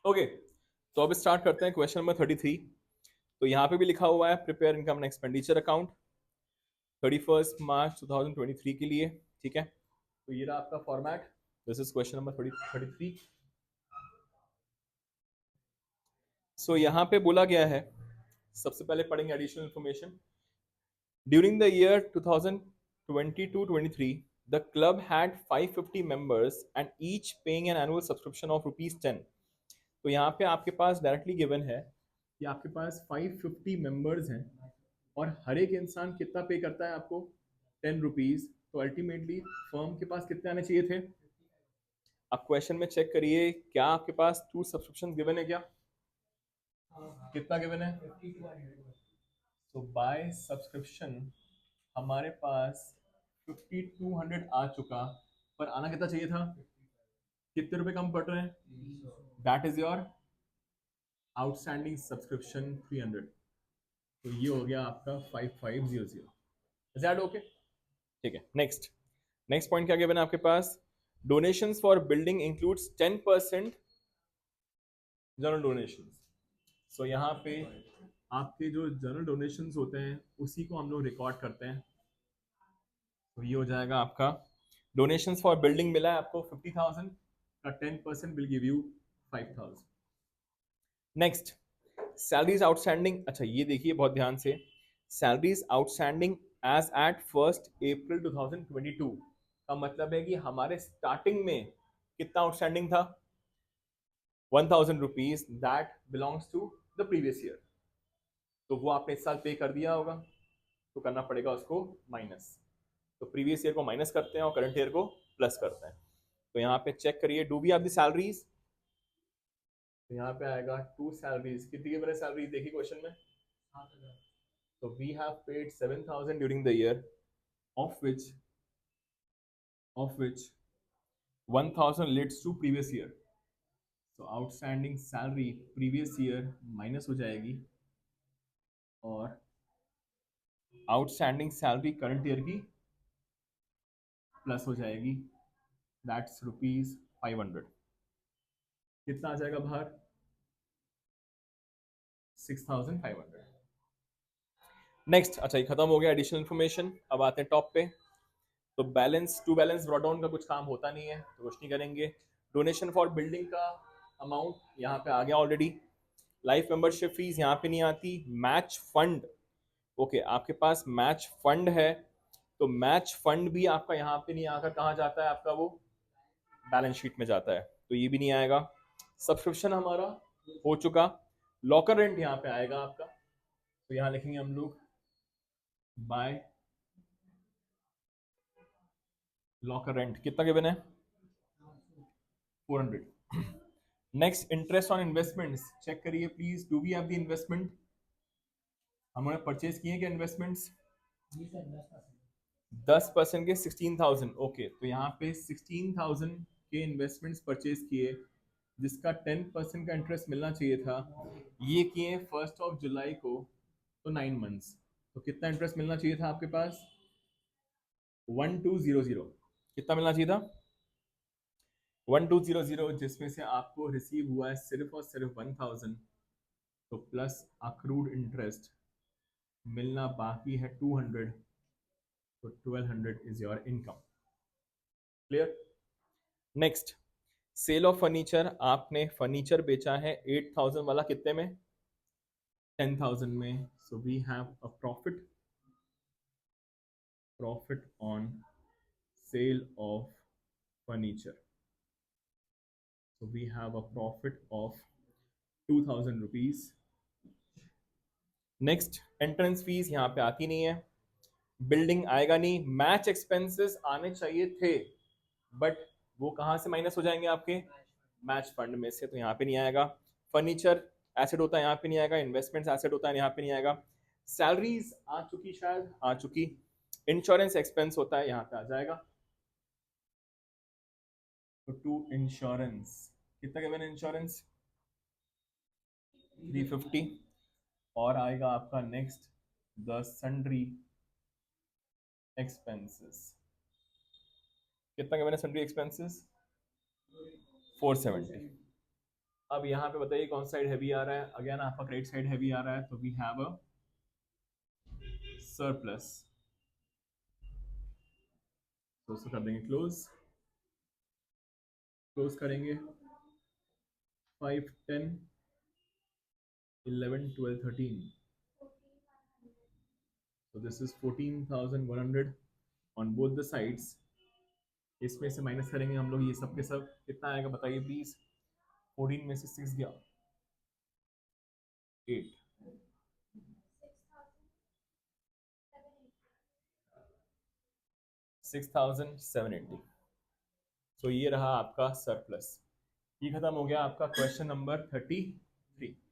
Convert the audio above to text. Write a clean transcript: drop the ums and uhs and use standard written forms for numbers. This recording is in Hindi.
ओके, तो अब स्टार्ट करते हैं क्वेश्चन नंबर 33। तो यहाँ पे भी लिखा हुआ है prepare income and expenditure account 31 मार्च 2023 के लिए। ठीक है, तो ये रहा आपका format. This is question number 33। सो यहाँ पे बोला गया है, सबसे पहले पढ़ेंगे additional information. During the year 2022-23 the club had 550 members and each paying an annual subscription of ₹10। तो यहाँ पे आपके पास डायरेक्टली गिवन है कि आपके पास 550 मेंबर्स हैं और हर एक इंसान कितना पे करता है आपको, ₹10। तो अल्टीमेटली फर्म के पास कितने आने चाहिए थे? आप क्वेश्चन में चेक करिए, क्या आपके पास 2 सब्सक्रिप्शन गिवन है क्या? कितना गिवन है? तो बाय सब्सक्रिप्शन हमारे पास 5200 आ चुका, पर आना कितना चाहिए था? कितने रुपए कम पड़ रहे हैं? That is your outstanding subscription 300। तो ये हो गया आपका 5500। Is that okay? ठीक है, नेक्स्ट नेक्स्ट पॉइंट क्या गिवन है आपके पास? Donations for building includes 10% general donations. So यहाँ पे आपके जो जनरल डोनेशंस होते हैं उसी को हम लोग रिकॉर्ड करते हैं। तो ये हो जाएगा आपका डोनेशंस फॉर बिल्डिंग मिला है आपको 50,000 का 10% will give you 5,000। Next, salaries outstanding. अच्छा ये देखिए बहुत ध्यान से, सैलरीज आउटस्टैंडिंग एज एट 1 अप्रैल 2022 का मतलब है कि हमारे स्टार्टिंग में कितना आउटस्टैंडिंग था? 1,000 rupees that belongs to the previous year. तो वो आपने इस साल पे कर दिया होगा, तो करना पड़ेगा उसको माइनस। तो प्रीवियस ईयर को माइनस करते हैं और करंट ईयर को प्लस करते हैं। तो यहाँ पे चेक करिए, do we have the salaries? तो यहाँ पे आएगा टू सैलरीज। कितनी की मेरे सैलरीज देखिए क्वेश्चन में। तो we have paid 7,000 during the year, of which 1,000 leads to previous year। तो outstanding salary previous year minus हो जाएगी और आउटस्टैंडिंग सैलरी करंट ईयर की प्लस हो जाएगी। दैट्स ₹500। कितना आ जाएगा बाहर? 6,500। नेक्स्ट, अच्छा ये खत्म हो गया एडिशनल इन्फॉर्मेशन। अब आते हैं टॉप पे। तो balance to balance brought down का कुछ काम होता नहीं है, तो कुछ नहीं करेंगे। डोनेशन फॉर बिल्डिंग का अमाउंट यहाँ पे आ गया ऑलरेडी। लाइफ मेंबरशिप फीस यहाँ पे नहीं आती। मैच फंड, ओके आपके पास मैच फंड है, तो मैच फंड भी आपका यहाँ पे नहीं आकर कहाँ जाता है आपका? वो बैलेंस शीट में जाता है, तो ये भी नहीं आएगा। सब्सक्रिप्शन हमारा हो चुका। लॉकर रेंट यहाँ पे आएगा आपका, तो यहाँ लिखेंगे हम लोग बाय लॉकर रेंट। कितना गिवन है? 400। Next, interest on investments check करिए please. Do we have the investment? हमने परचेज किए क्या इन्वेस्टमेंट्स? 10% के 16,000। ओके, तो यहाँ पे 16,000 के इन्वेस्टमेंट्स परचेज किए, जिसका 10% का इंटरेस्ट मिलना चाहिए था। ये किए 1 जुलाई को, तो 9 मंथ्स। तो कितना इंटरेस्ट मिलना चाहिए था आपके पास? 1200। कितना मिलना चाहिए था? 1200, जिसमें से आपको रिसीव हुआ है सिर्फ और सिर्फ 1,000। तो प्लस अक्रूड इंटरेस्ट मिलना बाकी है 200। तो 1,200 is your income. Clear? Next, sale of furniture. आपने फर्नीचर बेचा है 8,000 वाला, कितने में? 10,000 में। So we have a profit on sale of furniture. So we have a profit of 2,000 rupees. Next, entrance fees यहाँ पे आती नहीं है, बिल्डिंग आएगा नहीं। मैच एक्सपेंसेस आने चाहिए थे, बट वो कहाँ से माइनस हो जाएंगे आपके? मैच फंड में से, तो यहाँ पे नहीं आएगा। फर्नीचर एसेट होता है, यहाँ पे नहीं आएगा। इन्वेस्टमेंट्स एसेट होता है, यहाँ पे नहीं आएगा। सैलरीज आ चुकी, शायद आ चुकी। इंश्योरेंस एक्सपेंस होता है, यहाँ पे आ जाएगा। तो टू इंश्योरेंस कितना के मैंने इंश्योरेंस 350। और आएगा आपका नेक्स्ट द सन्ड्री एक्सपेंसेस। कितना के मैंने सन्ड्री एक्सपेंसेस 470। अब यहाँ पे बताइए कौन साइड हैवी आ रहा है, अगेन आपका क्रेडिट साइड हैवी आ रहा है, तो वी हैव अ सरप्लस। तो उसको कर देंगे क्लोज, क्लोज करेंगे 5 10 11 12 13, so this is 14,100 on both the sides। इसमें से माइनस करेंगे हम लोग ये सब के सब, कितना आएगा बताइए प्लीज। 14 में से 6 गया 8, 6,780। सो ये रहा आपका सरप्लस। ये खत्म हो गया आपका क्वेश्चन नंबर 33।